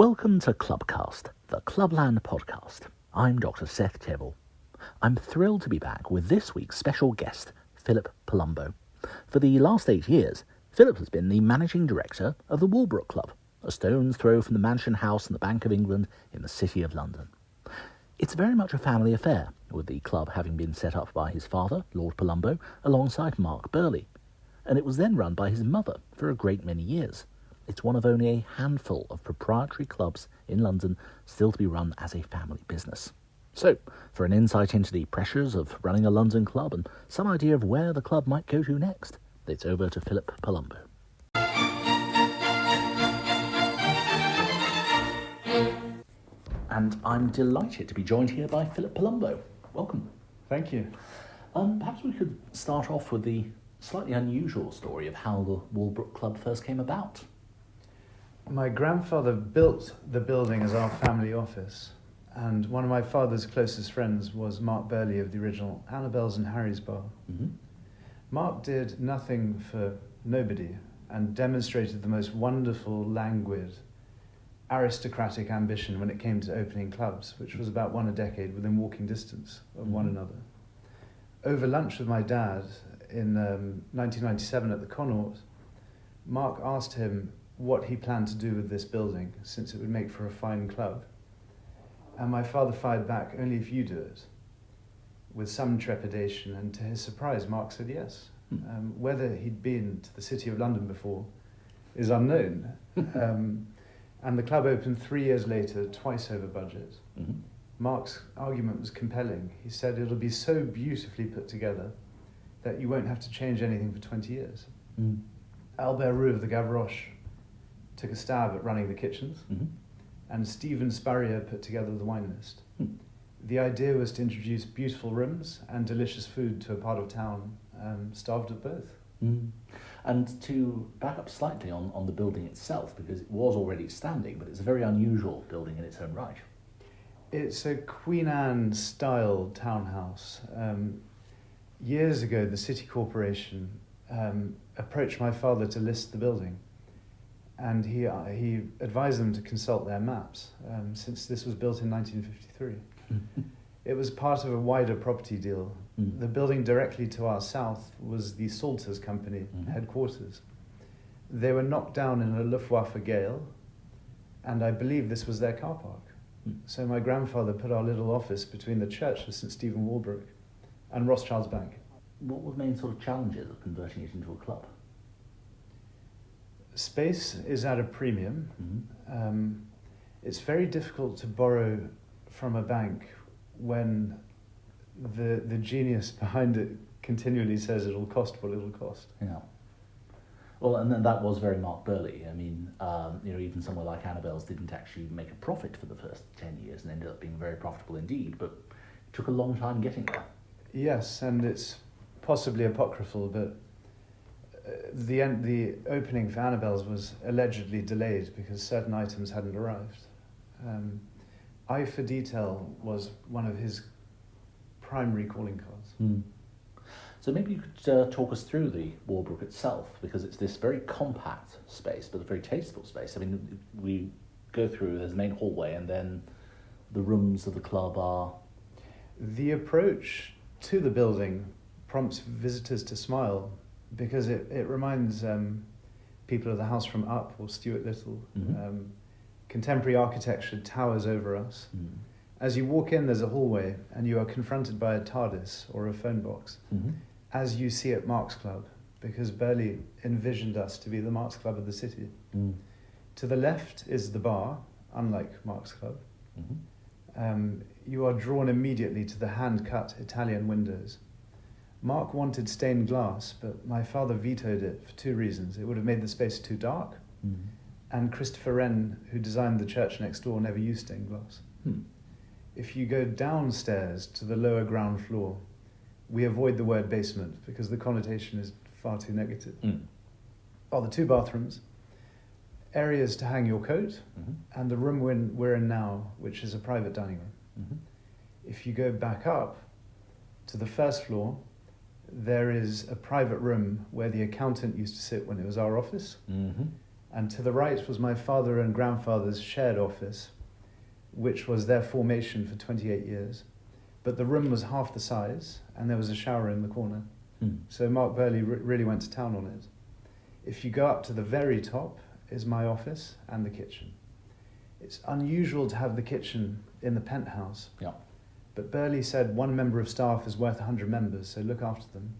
Welcome to ClubCast, the Clubland podcast. I'm Dr. Seth Teville. I'm thrilled to be back with this week's special guest, Philip Palumbo. For the last 8 years, Philip has been the managing director of the Walbrook Club, a stone's throw from the Mansion House and the Bank of England in the City of London. It's very much a family affair, with the club having been set up by his father, Lord Palumbo, alongside Mark Birley. And it was then run by his mother for a great many years. It's one of only a handful of proprietary clubs in London still to be run as a family business. So, for an insight into the pressures of running a London club and some idea of where the club might go to next, it's over to Philip Palumbo. And I'm delighted to be joined here by Philip Palumbo. Welcome. Thank you. Perhaps we could start off with the slightly unusual story of how the Walbrook Club first came about. My grandfather built the building as our family office, and one of my father's closest friends was Mark Birley of the original Annabelle's and Harry's Bar. Mm-hmm. Mark did nothing for nobody and demonstrated the most wonderful, languid, aristocratic ambition when it came to opening clubs, which was about one a decade within walking distance of one another. Over lunch with my dad in 1997 at the Connaught, Mark asked him what he planned to do with this building, since it would make for a fine club. And my father fired back, "Only if you do it," with some trepidation, and to his surprise, Mark said yes. Whether he'd been to the City of London before is unknown. And the club opened 3 years later, twice over budget. Mm-hmm. Mark's argument was compelling. He said it'll be so beautifully put together that you won't have to change anything for 20 years. Albert Roux of the Gavroche took a stab at running the kitchens, and Stephen Spurrier put together the wine list. The idea was to introduce beautiful rooms and delicious food to a part of town starved of both. And to back up slightly on the building itself, because it was already standing, but it's a very unusual building in its own right. It's a Queen Anne style townhouse. Years ago, the City Corporation approached my father to list the building, and he advised them to consult their maps, since this was built in 1953. It was part of a wider property deal. The building directly to our south was the Salters Company headquarters. They were knocked down in a Luftwaffe gale, and I believe this was their car park. So my grandfather put our little office between the church of St. Stephen Walbrook and Rothschild's Bank. What were the main sort of challenges of converting it into a club? Space is at a premium. It's very difficult to borrow from a bank when the genius behind it continually says it'll cost what it'll cost. Yeah. Well, and then that was very Mark Birley. I mean, even somewhere like Annabelle's didn't actually make a profit for the first 10 years and ended up being very profitable indeed, but it took a long time getting there. Yes, and it's possibly apocryphal, but the opening for Annabelle's was allegedly delayed because certain items hadn't arrived. Eye for detail was one of his primary calling cards. So maybe you could talk us through the Walbrook itself, because it's this very compact space, but a very tasteful space. I mean, we go through, there's the main hallway, and then the rooms of the club are... The approach to the building prompts visitors to smile, because it reminds people of the house from Up or Stuart Little. Contemporary architecture towers over us. As you walk in, there's a hallway, and you are confronted by a TARDIS or a phone box, as you see at Mark's Club, because Birley envisioned us to be the Mark's Club of the city. To the left is the bar, unlike Mark's Club. You are drawn immediately to the hand-cut Italian windows. Mark wanted stained glass, but my father vetoed it for two reasons. It would have made the space too dark, and Christopher Wren, who designed the church next door, never used stained glass. If you go downstairs to the lower ground floor, we avoid the word basement because the connotation is far too negative. The two bathrooms, areas to hang your coat, and the room we're in now, which is a private dining room. If you go back up to the first floor, there is a private room where the accountant used to sit when it was our office. And to the right was my father and grandfather's shared office, which was their formation for 28 years. But the room was half the size, and there was a shower in the corner. So Mark Birley really went to town on it. If you go up to the very top is my office and the kitchen. It's unusual to have the kitchen in the penthouse. Yeah. But Birley said one member of staff is worth 100 members, so look after them.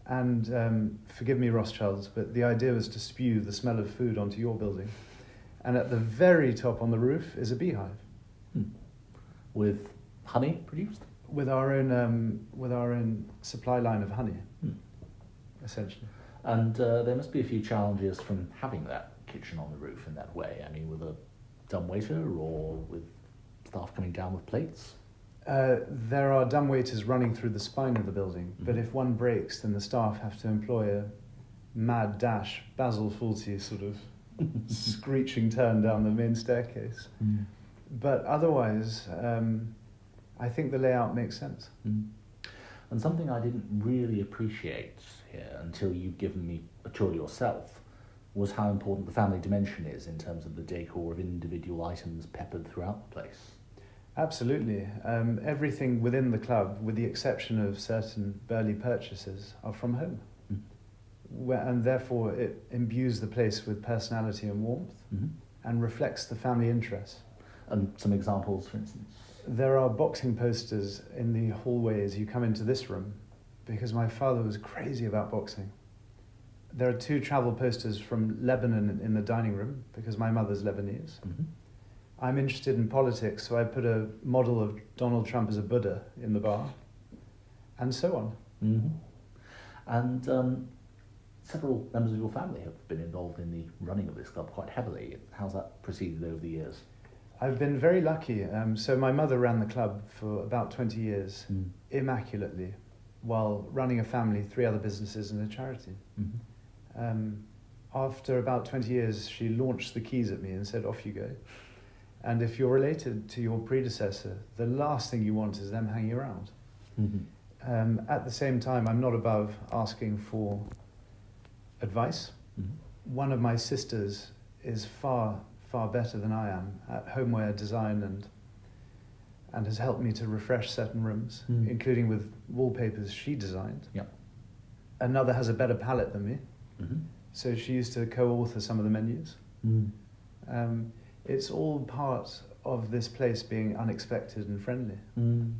And forgive me, Rothschilds, but the idea was to spew the smell of food onto your building. And at the very top on the roof is a beehive. With honey produced? With our own supply line of honey, essentially. And there must be a few challenges from having that kitchen on the roof in that way. I mean, with a dumbwaiter or with staff coming down with plates? There are dumbwaiters running through the spine of the building, but if one breaks, then the staff have to employ a mad dash, Basil Fawlty sort of screeching turn down the main staircase. But otherwise, I think the layout makes sense. And something I didn't really appreciate here until you've given me a tour yourself was how important the family dimension is in terms of the decor of individual items peppered throughout the place. Absolutely. Everything within the club, with the exception of certain Burley purchases, are from home. And therefore it imbues the place with personality and warmth and reflects the family interests. And some examples, for instance? There are boxing posters in the hallway as you come into this room, because my father was crazy about boxing. There are 2 travel posters from Lebanon in the dining room, because my mother's Lebanese. I'm interested in politics, so I put a model of Donald Trump as a Buddha in the bar, and so on. And several members of your family have been involved in the running of this club quite heavily. How's that proceeded over the years? I've been very lucky. So my mother ran the club for about 20 years, immaculately, while running a family, 3 other businesses and a charity. After about 20 years, she launched the keys at me and said, off you go. And if you're related to your predecessor, the last thing you want is them hanging around. At the same time, I'm not above asking for advice. One of my sisters is far better than I am at homeware design and has helped me to refresh certain rooms, including with wallpapers she designed. Another has a better palette than me, so she used to co-author some of the menus. It's all part of this place being unexpected and friendly. And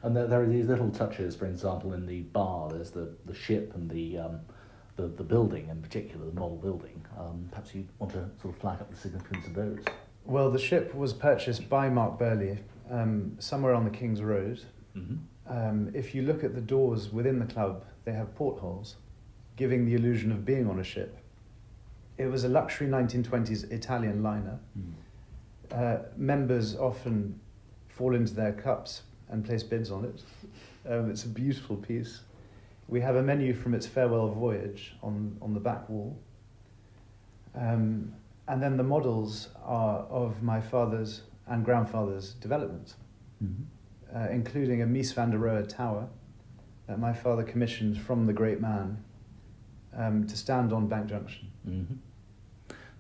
there are these little touches, for example, in the bar, there's the ship and the building in particular, the model building. Perhaps you want to sort of flag up the significance of those. Well, the ship was purchased by Mark Birley somewhere on the King's Road. If you look at the doors within the club, they have portholes, giving the illusion of being on a ship. It was a luxury 1920s Italian liner. Members often fall into their cups and place bids on it. It's a beautiful piece. We have a menu from its farewell voyage on the back wall. And then the models are of my father's and grandfather's developments, including a Mies van der Rohe tower that my father commissioned from the great man to stand on Bank Junction.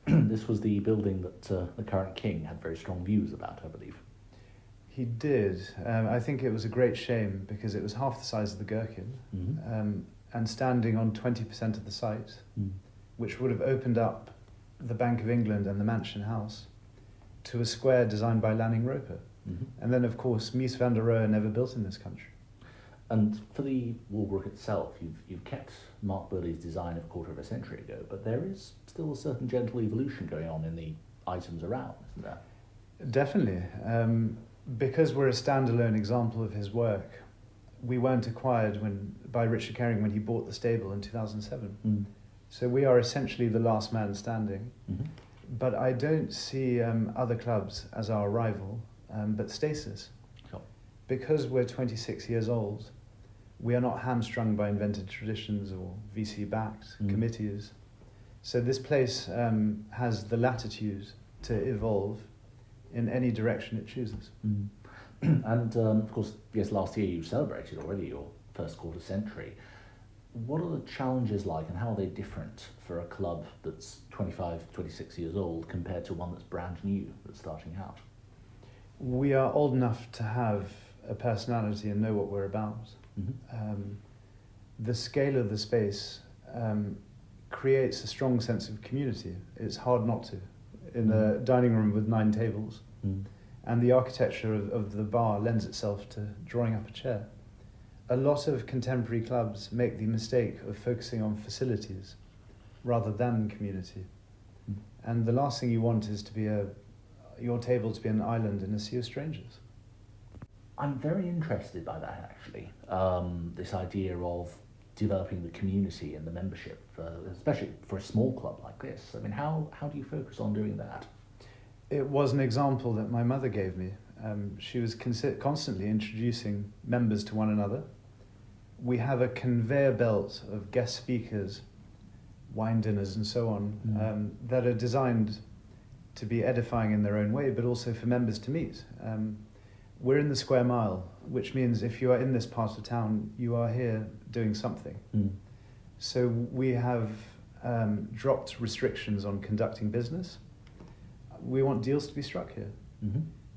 This was the building that the current king had very strong views about, I believe. He did. I think it was a great shame because it was half the size of the Gherkin and standing on 20% of the site, which would have opened up the Bank of England and the Mansion House to a square designed by Lanning Roper. And then, of course, Mies van der Rohe never built in this country. And for the Walbrook itself, you've kept Mark Birley's design of a quarter of a century ago, but there is still a certain gentle evolution going on in the items around, isn't there? Definitely. Because we're a standalone example of his work, we weren't acquired by Richard Herring when he bought the stable in 2007. So we are essentially the last man standing. But I don't see other clubs as our rival, but Stasis. Sure. Because we're 26 years old, we are not hamstrung by invented traditions or VC-backed committees. So this place has the latitude to evolve in any direction it chooses. And of course, yes, last year you celebrated already your first quarter century. What are the challenges like, and how are they different for a club that's 25, 26 years old compared to one that's brand new, that's starting out? We are old enough to have a personality and know what we're about. The scale of the space creates a strong sense of community. It's hard not to. In a dining room with 9 tables, and the architecture of the bar lends itself to drawing up a chair. A lot of contemporary clubs make the mistake of focusing on facilities rather than community. And the last thing you want is to be your table to be an island in a sea of strangers. I'm very interested by that, actually. This idea of developing the community and the membership, especially for a small club like this. I mean, how do you focus on doing that? It was an example that my mother gave me. She was constantly introducing members to one another. We have a conveyor belt of guest speakers, wine dinners and so on, that are designed to be edifying in their own way, but also for members to meet. We're in the square mile, which means if you are in this part of town, you are here doing something. So we have dropped restrictions on conducting business. We want deals to be struck here.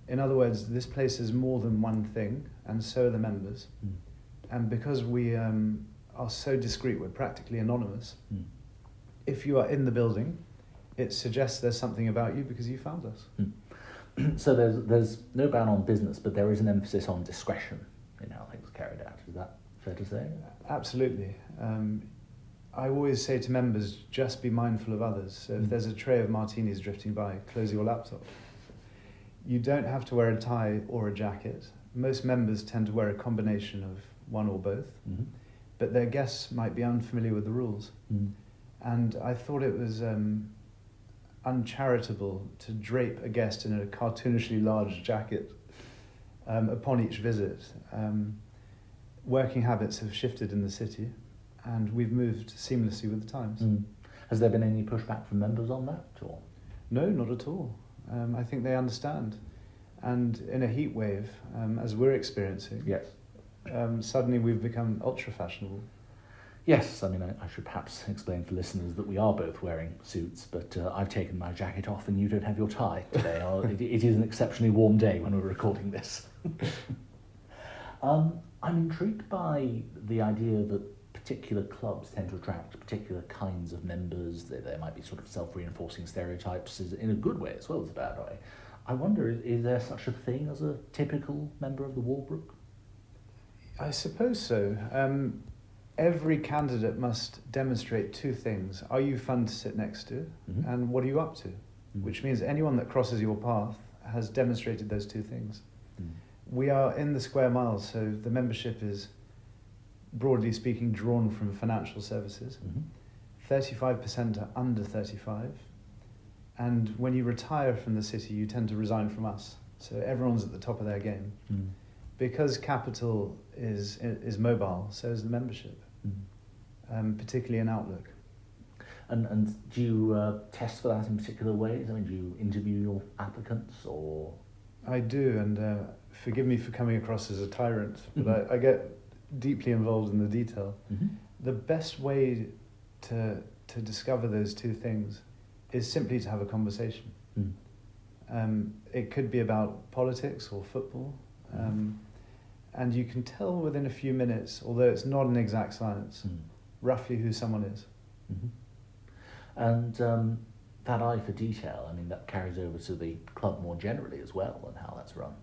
In other words, this place is more than one thing, and so are the members. And because we are so discreet, we're practically anonymous. If you are in the building, it suggests there's something about you because you found us. So there's no ban on business, but there is an emphasis on discretion in how things are carried out. Is that fair to say? Absolutely. I always say to members, just be mindful of others. So if there's a tray of martinis drifting by, close your laptop. You don't have to wear a tie or a jacket. Most members tend to wear a combination of one or both, but their guests might be unfamiliar with the rules. And I thought it was uncharitable to drape a guest in a cartoonishly large jacket upon each visit. Working habits have shifted in the city, and we've moved seamlessly with the times. Has there been any pushback from members on that? Or? No, not at all. I think they understand. And in a heat wave, as we're experiencing, Yes. Suddenly we've become ultra fashionable. Yes, I mean, I should perhaps explain for listeners that we are both wearing suits, but I've taken my jacket off and you don't have your tie today. It is an exceptionally warm day when we're recording this. I'm intrigued by the idea that particular clubs tend to attract particular kinds of members. There might be sort of self-reinforcing stereotypes in a good way as well as a bad way. I wonder, is there such a thing as a typical member of the Walbrook? I suppose so. Every candidate must demonstrate 2 things. Are you fun to sit next to? And what are you up to? Which means anyone that crosses your path has demonstrated those 2 things. We are in the square mile, so the membership is, broadly speaking, drawn from financial services. 35% are under 35. And when you retire from the city, you tend to resign from us. So everyone's at the top of their game. Because capital is mobile, so is the membership, particularly in Outlook. And do you test for that in particular ways? I mean, do you interview your applicants or? I do, and forgive me for coming across as a tyrant, but I get deeply involved in the detail. The best way to discover those 2 things is simply to have a conversation. It could be about politics or football. And you can tell within a few minutes, although it's not an exact science, roughly who someone is. And that eye for detail, I mean, that carries over to the club more generally as well, and how that's run.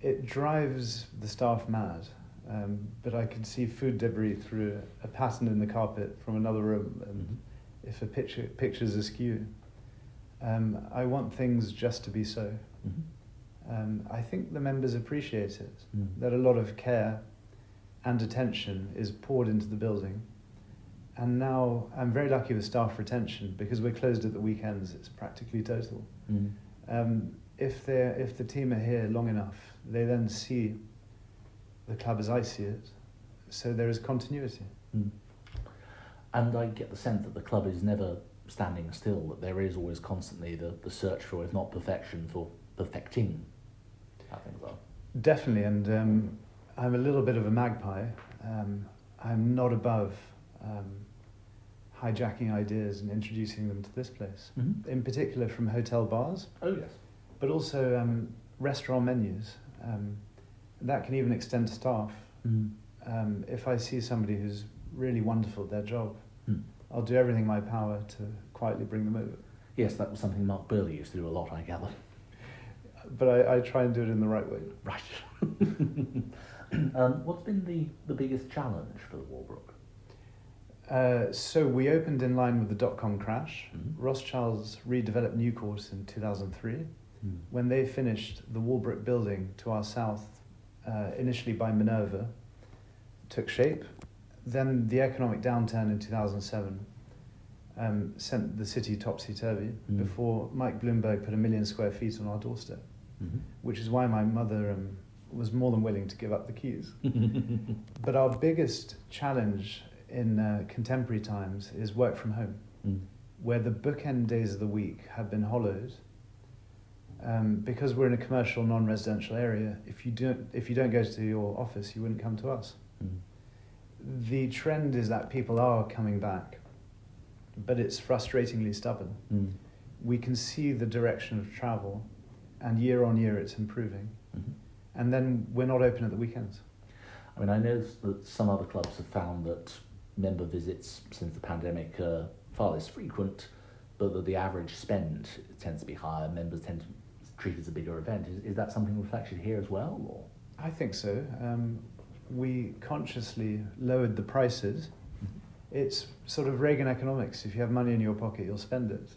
It drives the staff mad, but I can see food debris through a pattern in the carpet from another room, and if a picture's askew. I want things just to be so. I think the members appreciate it, that a lot of care and attention is poured into the building. And now I'm very lucky with staff retention because we're closed at the weekends. It's practically total. If the team are here long enough, they then see the club as I see it. So there is continuity. And I get the sense that the club is never standing still, that there is always constantly the search for, if not perfection, for perfecting how things are. Definitely, and I'm a little bit of a magpie. I'm not above hijacking ideas and introducing them to this place. Mm-hmm. In particular from hotel bars. Oh, yes. But also restaurant menus. That can even extend to staff. Mm. If I see somebody who's really wonderful at their job, Mm. I'll do everything in my power to quietly bring them over. Yes, that was something Mark Birley used to do a lot, I gather. But I try and do it in the right way. Right. What's been the biggest challenge for the Walbrook? So we opened in line with the dot-com crash. Mm-hmm. Rothschilds redeveloped New Court in 2003. Mm. When they finished the Walbrook building to our south, initially by Minerva, took shape. Then the economic downturn in 2007 sent the city topsy-turvy before Mike Bloomberg put 1 million square feet on our doorstep, which is why my mother was more than willing to give up the keys. But our biggest challenge in contemporary times is work from home, where the bookend days of the week have been hollowed. Because we're in a commercial, non-residential area, if you don't go to your office, you wouldn't come to us. The trend is that people are coming back, but it's frustratingly stubborn. We can see the direction of travel, and year on year it's improving. And then we're not open at the weekends. I mean, I know that some other clubs have found that member visits since the pandemic are far less frequent, but that the average spend tends to be higher. Members tend to treat it as a bigger event. Is that something reflected here as well? Or? I think so. We consciously lowered the prices. It's sort of Reagan economics. If you have money in your pocket, you'll spend it.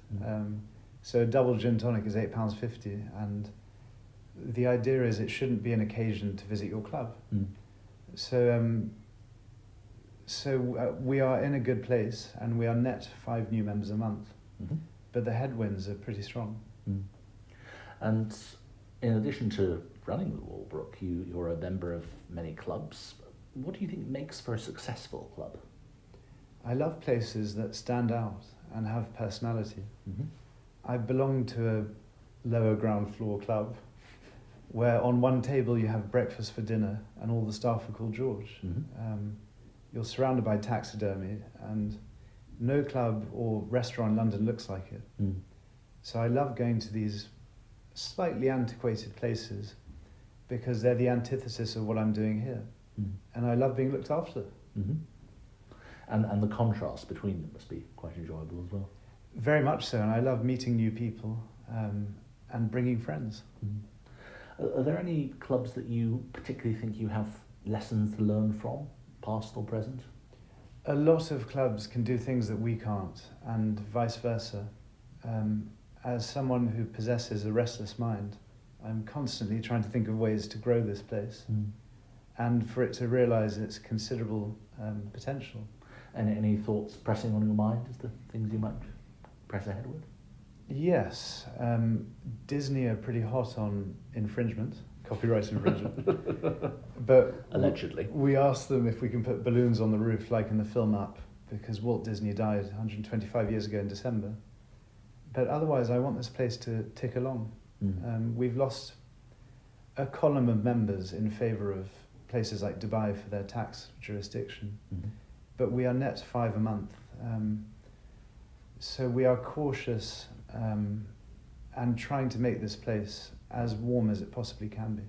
So a double gin tonic is £8.50, and the idea is it shouldn't be an occasion to visit your club. So we are in a good place, and we are net 5 new members a month. But the headwinds are pretty strong. And in addition to running the Walbrook, you're a member of many clubs. What do you think makes for a successful club? I love places that stand out and have personality. I belong to a lower ground floor club where on one table you have breakfast for dinner and all the staff are called George. You're surrounded by taxidermy, and no club or restaurant in London looks like it. So I love going to these slightly antiquated places because they're the antithesis of what I'm doing here. And I love being looked after. And the contrast between them must be quite enjoyable as well. Very much so, and I love meeting new people and bringing friends. Are there any clubs that you particularly think you have lessons to learn from, past or present? A lot of clubs can do things that we can't, and vice versa. As someone who possesses a restless mind, I'm constantly trying to think of ways to grow this place and for it to realise its considerable potential. And any thoughts pressing on your mind as to things you might press ahead with? Yes. Disney are pretty hot on infringement, copyright infringement. But allegedly. We asked them if we can put balloons on the roof like in the film Up, because Walt Disney died 125 years ago in December. But otherwise, I want this place to tick along. We've lost a column of members in favour of places like Dubai for their tax jurisdiction. But we are net 5 a month. So we are cautious and trying to make this place as warm as it possibly can be.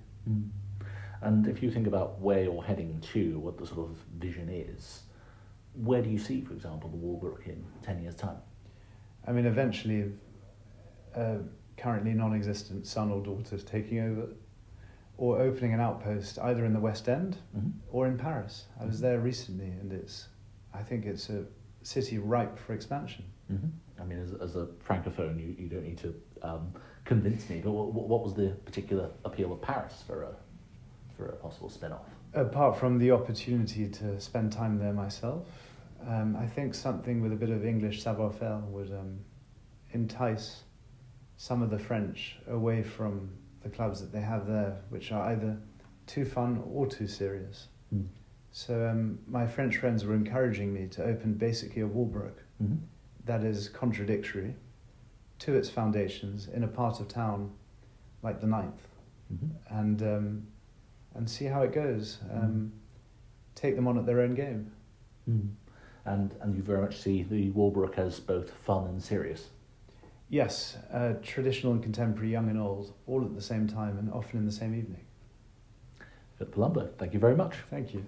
And if you think about where you're heading to, what the sort of vision is, where do you see, for example, the Walbrook in 10 years' time? I mean, eventually, currently non-existent son or daughter taking over, or opening an outpost either in the West End or in Paris. I was there recently, and I think it's a city ripe for expansion. I mean, as a francophone, you don't need to convince me, but what was the particular appeal of Paris for a possible spin-off? Apart from the opportunity to spend time there myself, I think something with a bit of English savoir-faire would entice some of the French away from the clubs that they have there, which are either too fun or too serious. So my French friends were encouraging me to open basically a Walbrook that is contradictory to its foundations in a part of town like the 9th, and see how it goes. Take them on at their own game. And you very much see the Walbrook as both fun and serious. Yes, traditional and contemporary, young and old, all at the same time and often in the same evening. Philip Palumbo, thank you very much. Thank you.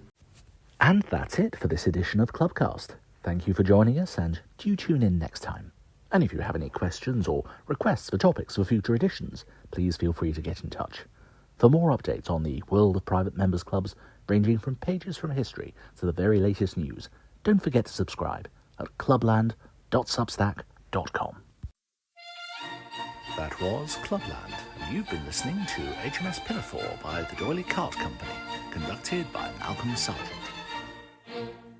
And that's it for this edition of ClubCast. Thank you for joining us, and do tune in next time. And if you have any questions or requests for topics for future editions, please feel free to get in touch. For more updates on the world of private members' clubs, ranging from pages from history to the very latest news, don't forget to subscribe at clubland.substack.com. That was Clubland. You've been listening to HMS Pinafore by the Doyley Cart Company, conducted by Malcolm Sargent.